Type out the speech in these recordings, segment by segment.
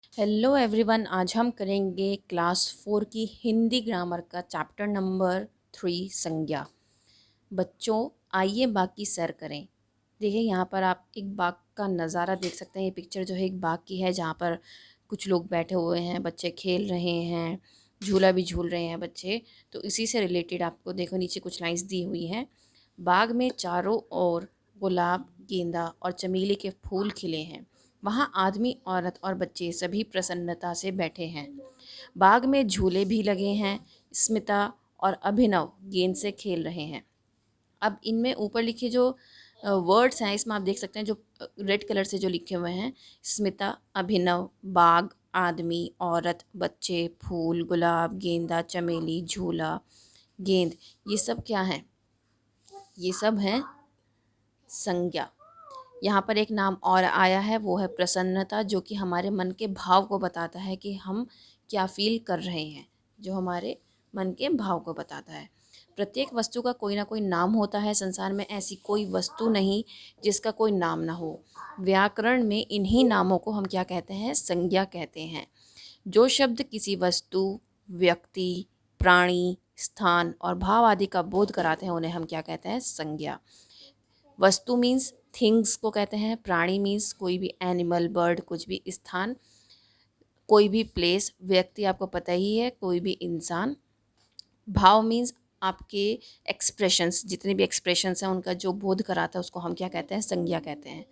Hello everyone, आज हम करेंगे क्लास 4 की हिंदी ग्रामर का चैप्टर नंबर 3 संज्ञा। बच्चों, आइए बाग की सैर करें। देखिए, यहाँ पर आप एक बाग का नज़ारा देख सकते हैं। ये पिक्चर जो है एक बाग की है, जहाँ पर कुछ लोग बैठे हुए हैं, बच्चे खेल रहे हैं, झूला भी झूल रहे हैं बच्चे। तो इसी से रिलेटेड आपको देखो नीचे कुछ लाइंस दी हुई हैं। बाग में चारों ओर गुलाब, गेंदा और चमेली के फूल खिले हैं। वहाँ आदमी, औरत और बच्चे सभी प्रसन्नता से बैठे हैं। बाग में झूले भी लगे हैं। स्मिता और अभिनव गेंद से खेल रहे हैं। अब इनमें ऊपर लिखे जो वर्ड्स हैं, इसमें आप देख सकते हैं जो रेड कलर से जो लिखे हुए हैं, स्मिता, अभिनव, बाग, आदमी, औरत, बच्चे, फूल, गुलाब, गेंदा, चमेली, झूला, गेंद, ये सब क्या हैं? ये सब हैं संज्ञा। यहाँ पर एक नाम और आया है, वो है प्रसन्नता, जो कि हमारे मन के भाव को बताता है कि हम क्या फील कर रहे हैं, जो हमारे मन के भाव को बताता है। प्रत्येक वस्तु का कोई ना कोई नाम होता है। संसार में ऐसी कोई वस्तु नहीं जिसका कोई नाम ना हो। व्याकरण में इन्हीं नामों को हम क्या कहते हैं? संज्ञा कहते हैं। जो शब्द किसी वस्तु, व्यक्ति, प्राणी, स्थान और भाव आदि का बोध कराते हैं, उन्हें हम क्या कहते हैं? संज्ञा। वस्तु मीन्स थिंग्स को कहते हैं। प्राणी मीन्स कोई भी एनिमल, बर्ड, कुछ भी। स्थान कोई भी प्लेस। व्यक्ति आपको पता ही है, कोई भी इंसान। भाव मीन्स आपके एक्सप्रेशंस, जितने भी एक्सप्रेशंस हैं उनका जो बोध कराता है उसको हम क्या कहते हैं? संज्ञा कहते हैं।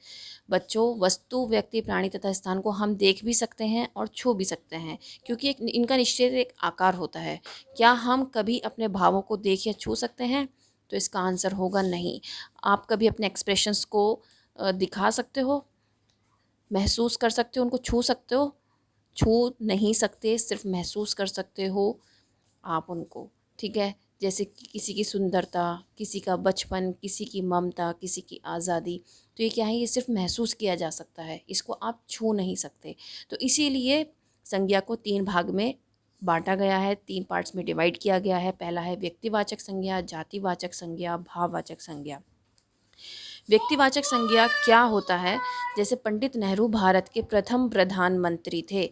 बच्चों, वस्तु, व्यक्ति, प्राणी तथा स्थान को हम देख भी सकते हैं और छू भी सकते हैं, क्योंकि इनका निश्चित एक आकार होता है। क्या हम कभी अपने भावों को देख या छू सकते हैं? तो इसका आंसर होगा नहीं। आप कभी अपने एक्सप्रेशंस को दिखा सकते हो, महसूस कर सकते हो, उनको छू सकते हो? छू नहीं सकते, सिर्फ महसूस कर सकते हो आप उनको। ठीक है, जैसे कि किसी की सुंदरता, किसी का बचपन, किसी की ममता, किसी की आज़ादी, तो ये क्या है? ये सिर्फ महसूस किया जा सकता है, इसको आप छू नहीं सकते। तो इसीलिए संज्ञा को 3 भाग में बांटा गया है, 3 पार्ट्स में डिवाइड किया गया है। पहला है व्यक्तिवाचक संज्ञा, जातिवाचक संज्ञा, भाववाचक संज्ञा। व्यक्तिवाचक संज्ञा क्या होता है? जैसे पंडित नेहरू भारत के प्रथम प्रधानमंत्री थे,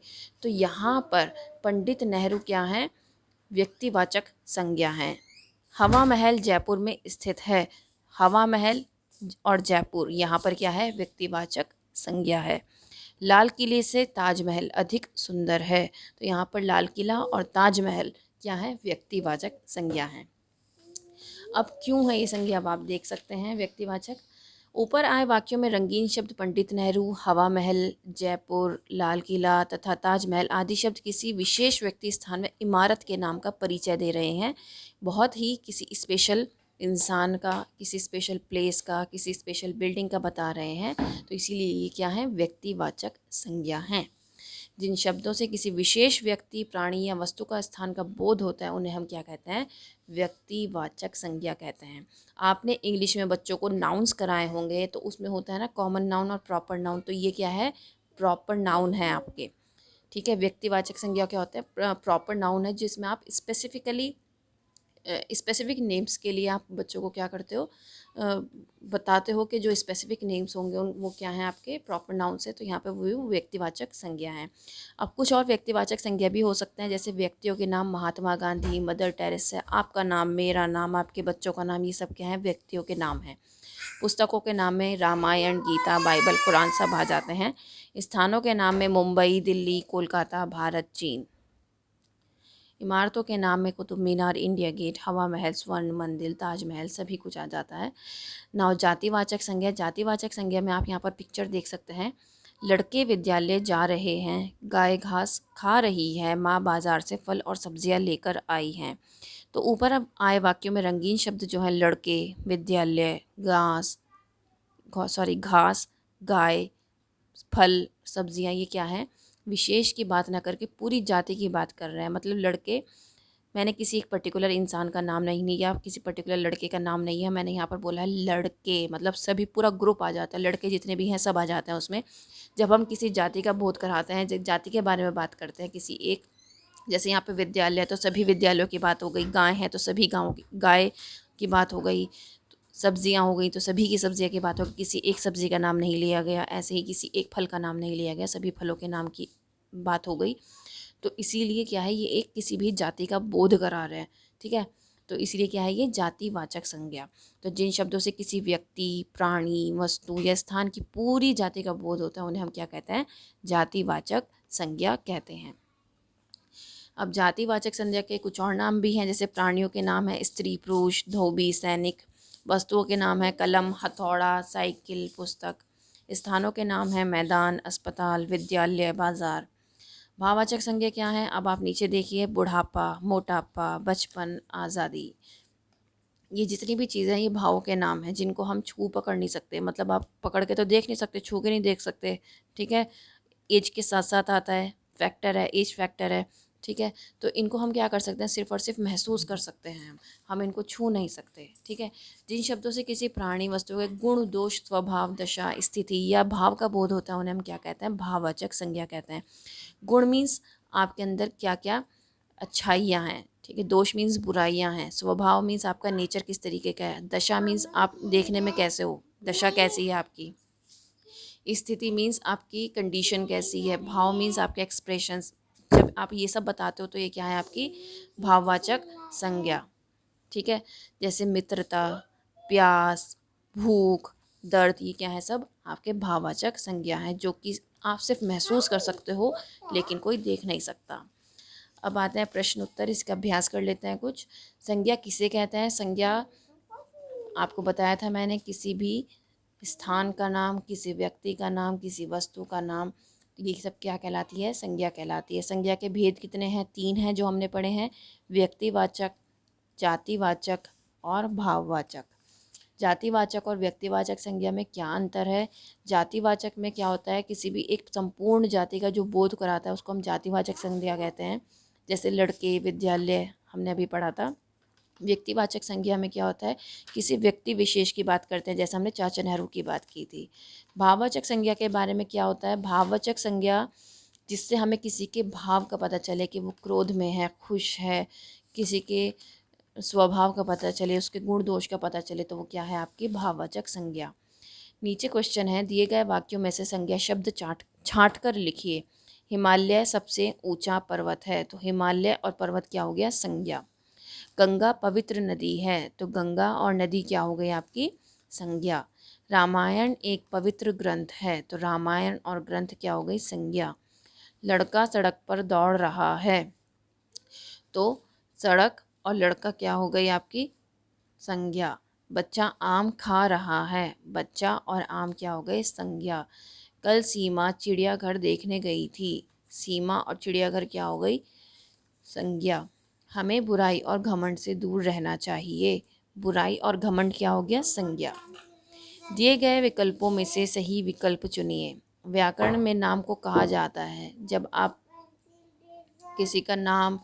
तो यहाँ पर पंडित नेहरू क्या हैं? व्यक्तिवाचक संज्ञा हैं। हवा महल जयपुर में स्थित है। हवा महल और जयपुर, यहाँ पर क्या है? व्यक्तिवाचक संज्ञा है। लाल किले से ताजमहल अधिक सुंदर है, तो यहाँ पर लाल किला और ताजमहल क्या है? व्यक्तिवाचक संज्ञा है। अब क्यों है ये संज्ञा, अब आप देख सकते हैं व्यक्तिवाचक। ऊपर आए वाक्यों में रंगीन शब्द पंडित नेहरू, हवा महल, जयपुर, लाल किला तथा ताजमहल आदि शब्द किसी विशेष व्यक्ति, स्थान में इमारत के नाम का परिचय दे रहे हैं। बहुत ही किसी स्पेशल इंसान का, किसी स्पेशल प्लेस का, किसी स्पेशल बिल्डिंग का बता रहे हैं। तो इसीलिए ये क्या है? व्यक्तिवाचक संज्ञा हैं। जिन शब्दों से किसी विशेष व्यक्ति, प्राणी या वस्तु का स्थान का बोध होता है, उन्हें हम क्या कहते हैं? व्यक्तिवाचक संज्ञा कहते हैं। आपने इंग्लिश में बच्चों को नाउन्स कराए होंगे, तो उसमें होता है ना कॉमन नाउन और प्रॉपर नाउन, तो ये क्या है? प्रॉपर नाउन है आपके। ठीक है, व्यक्तिवाचक संज्ञा क्या होता है? प्रॉपर नाउन है, जिसमें आप स्पेसिफिकली स्पेसिफिक नेम्स के लिए आप बच्चों को क्या करते हो? बताते हो कि जो स्पेसिफिक नेम्स होंगे उन वो क्या हैं? आपके प्रॉपर नाउन से। तो यहाँ पे वो व्यक्तिवाचक संज्ञा हैं। अब कुछ और व्यक्तिवाचक संज्ञा भी हो सकते हैं, जैसे व्यक्तियों के नाम महात्मा गांधी, मदर टेरेसा, आपका नाम, मेरा नाम, आपके बच्चों का नाम, ये सब क्या है? व्यक्तियों के नाम हैं। पुस्तकों के नाम में रामायण, गीता, बाइबल, कुरान सब आ जाते हैं। स्थानों के नाम में मुंबई, दिल्ली, कोलकाता, भारत, चीन। इमारतों के नाम में कुतुब मीनार, इंडिया गेट, हवा महल, स्वर्ण मंदिर, ताजमहल, सभी कुछ आ जाता है। नाउ जातिवाचक संज्ञा। जातिवाचक संज्ञा में आप यहाँ पर पिक्चर देख सकते हैं। लड़के विद्यालय जा रहे हैं, गाय घास खा रही है, माँ बाजार से फल और सब्जियाँ लेकर आई हैं। तो ऊपर अब आए वाक्यों में रंगीन शब्द जो हैं, लड़के, विद्यालय, घास, गाय, फल, सब्जियां, ये क्या है? विशेष की बात ना करके पूरी जाति की बात कर रहे हैं। मतलब लड़के, मैंने किसी एक पर्टिकुलर इंसान का नाम नहीं लिया, किसी पर्टिकुलर लड़के का नाम नहीं है, मैंने यहाँ पर बोला है लड़के, मतलब सभी, पूरा ग्रुप आ जाता है, लड़के जितने भी हैं सब आ जाते हैं उसमें। जब हम किसी जाति का बोध कराते हैं, जाति के बारे में बात करते हैं किसी एक, जैसे यहाँ पे विद्यालय, तो सभी विद्यालयों की बात हो गई। गाय है तो सभी गाँव की गाय की बात हो गई। सब्जियां हो गई तो सभी की सब्जियां की बात हो गई, किसी एक सब्जी का नाम नहीं लिया गया। ऐसे ही किसी एक फल का नाम नहीं लिया गया, सभी फलों के नाम की बात हो गई। तो इसीलिए क्या है, ये एक किसी भी जाति का बोध करा रहे हैं, ठीक है। तो इसलिए क्या है, ये जातिवाचक संज्ञा। तो जिन शब्दों से किसी व्यक्ति, प्राणी, वस्तु या स्थान की पूरी जाति का बोध होता है उन्हें हम क्या कहते हैं, जातिवाचक संज्ञा कहते हैं। अब जातिवाचक संज्ञा के कुछ और नाम भी हैं, जैसे प्राणियों के नाम है स्त्री, पुरुष, धोबी, सैनिक। वस्तुओं के नाम है कलम, हथौड़ा, साइकिल, पुस्तक। स्थानों के नाम है मैदान, अस्पताल, विद्यालय, बाजार। भाववाचक संज्ञा क्या है, अब आप नीचे देखिए, बुढ़ापा, मोटापा, बचपन, आज़ादी। ये जितनी भी चीज़ें हैं ये भावों के नाम हैं जिनको हम छू पकड़ नहीं सकते, मतलब आप पकड़ के तो देख नहीं सकते, छू के नहीं देख सकते, ठीक है। एज के साथ साथ आता है, फैक्टर है, एज फैक्टर है, ठीक है। तो इनको हम क्या कर सकते हैं, सिर्फ और सिर्फ महसूस कर सकते हैं, हम इनको छू नहीं सकते, ठीक है। जिन शब्दों से किसी प्राणी, वस्तु के गुण, दोष, स्वभाव, दशा, स्थिति या भाव का बोध होता है उन्हें हम क्या कहते हैं, भाववाचक संज्ञा कहते हैं। गुण मीन्स आपके अंदर क्या क्या अच्छाइयाँ हैं, ठीक है। दोष मीन्स बुराइयाँ हैं। स्वभाव मीन्स आपका नेचर किस तरीके का है। दशा मीन्स आप देखने में कैसे हो, दशा कैसी है आपकी। स्थिति मीन्स आपकी कंडीशन कैसी है। भाव मीन्स आपके एक्सप्रेशंस। जब आप ये सब बताते हो तो ये क्या है, आपकी भाववाचक संज्ञा, ठीक है। जैसे मित्रता, प्यास, भूख, दर्द, ये क्या है, सब आपके भाववाचक संज्ञा हैं जो कि आप सिर्फ महसूस कर सकते हो लेकिन कोई देख नहीं सकता। अब आते हैं प्रश्न उत्तर, इसका अभ्यास कर लेते हैं कुछ। संज्ञा किसे कहते हैं, संज्ञा आपको बताया था मैंने, किसी भी स्थान का नाम, किसी व्यक्ति का नाम, किसी वस्तु का नाम, ये सब क्या कहलाती है, संज्ञा कहलाती है। संज्ञा के भेद कितने हैं, 3 हैं जो हमने पढ़े हैं, व्यक्तिवाचक, जातिवाचक और भाववाचक। जातिवाचक और व्यक्तिवाचक संज्ञा में क्या अंतर है। जातिवाचक में क्या होता है, किसी भी एक संपूर्ण जाति का जो बोध कराता है उसको हम जातिवाचक संज्ञा कहते हैं, जैसे लड़के, विद्यालय, हमने अभी पढ़ा था। व्यक्तिवाचक संज्ञा में क्या होता है, किसी व्यक्ति विशेष की बात करते हैं, जैसे हमने चाचा नेहरू की बात की थी। भाववाचक संज्ञा के बारे में क्या होता है, भाववाचक संज्ञा जिससे हमें किसी के भाव का पता चले कि वो क्रोध में है, खुश है, किसी के स्वभाव का पता चले, उसके गुण दोष का पता चले, तो वो क्या है, आपकी भाववाचक संज्ञा। नीचे क्वेश्चन है, दिए गए वाक्यों में से संज्ञा शब्द छांट कर लिखिए। हिमालय सबसे ऊंचा पर्वत है, तो हिमालय और पर्वत क्या हो गया, संज्ञा। गंगा पवित्र नदी है, तो गंगा और नदी क्या हो गई, आपकी संज्ञा। रामायण एक पवित्र ग्रंथ है, तो रामायण और ग्रंथ क्या हो गई, संज्ञा। लड़का सड़क पर दौड़ रहा है, तो सड़क और लड़का क्या हो गई, आपकी संज्ञा। बच्चा आम खा रहा है, बच्चा और आम क्या हो गए, संज्ञा। कल सीमा चिड़ियाघर देखने गई थी, सीमा और चिड़ियाघर क्या हो गई, संज्ञा। हमें बुराई और घमंड से दूर रहना चाहिए, बुराई और घमंड क्या हो गया, संज्ञा। दिए गए विकल्पों में से सही विकल्प चुनिए। व्याकरण में नाम को कहा जाता है, जब आप किसी का नाम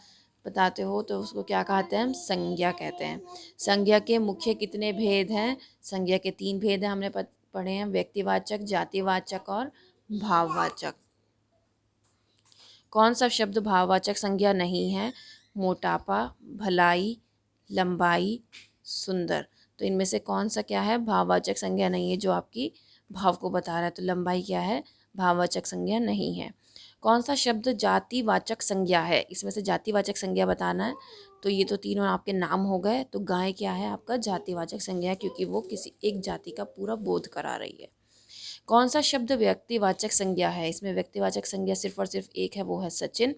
बताते हो तो उसको क्या कहते हैं, हम संज्ञा कहते हैं। संज्ञा के मुख्य कितने भेद हैं, संज्ञा के 3 भेद हैं, हमने पढ़े हैं, व्यक्तिवाचक, जातिवाचक और भाववाचक। कौन सा शब्द भाववाचक संज्ञा नहीं है, मोटापा, भलाई, लंबाई, सुंदर। तो इनमें से कौन सा क्या है, भाववाचक संज्ञा नहीं है, जो आपकी भाव को बता रहा है। तो लंबाई क्या है, भाववाचक संज्ञा नहीं है। कौन सा शब्द जातिवाचक संज्ञा है, इसमें से जातिवाचक संज्ञा बताना है। तो ये तो तीनों आपके नाम हो गए, तो गाय क्या है, आपका जातिवाचक संज्ञा, क्योंकि वो किसी एक जाति का पूरा बोध करा रही है। कौन सा शब्द व्यक्तिवाचक संज्ञा है, इसमें व्यक्तिवाचक संज्ञा सिर्फ और सिर्फ एक है, वो है सचिन।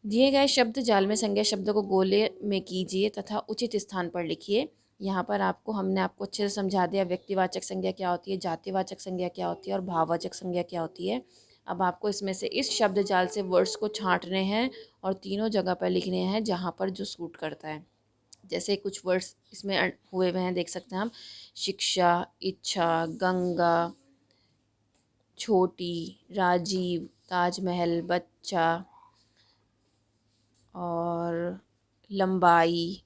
दिए गए शब्द जाल में संज्ञा शब्दों को गोले में कीजिए तथा उचित स्थान पर लिखिए। यहाँ पर हमने आपको अच्छे से समझा दिया व्यक्तिवाचक संज्ञा क्या होती है, जातिवाचक संज्ञा क्या होती है और भाववाचक संज्ञा क्या होती है। अब आपको इसमें से इस शब्द जाल से वर्ड्स को छांटने हैं और तीनों जगह पर लिखने हैं जहाँ पर जो सूट करता है। जैसे कुछ वर्ड्स इसमें हुए हुए हैं, देख सकते हैं हम, शिक्षा, इच्छा, गंगा, छोटी, राजीव, ताजमहल, बच्चा और लंबाई,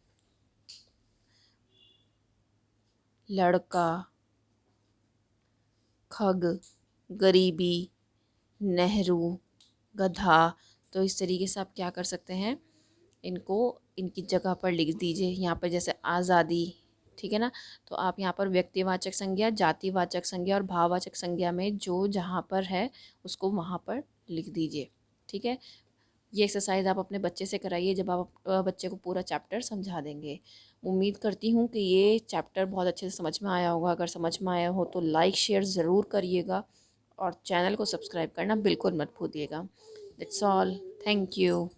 लड़का, खग, गरीबी, नेहरू, गधा। तो इस तरीके से आप क्या कर सकते हैं, इनको इनकी जगह पर लिख दीजिए। यहाँ पर जैसे आज़ादी, ठीक है ना। तो आप यहाँ पर व्यक्तिवाचक संज्ञा, जातिवाचक संज्ञा और भाववाचक संज्ञा में जो जहाँ पर है उसको वहाँ पर लिख दीजिए। ठीक है, ये एक्सरसाइज आप अपने बच्चे से कराइए जब आप बच्चे को पूरा चैप्टर समझा देंगे। उम्मीद करती हूँ कि ये चैप्टर बहुत अच्छे से समझ में आया होगा। अगर समझ में आया हो तो लाइक शेयर ज़रूर करिएगा और चैनल को सब्सक्राइब करना बिल्कुल मत भूलिएगा। That's all, thank you.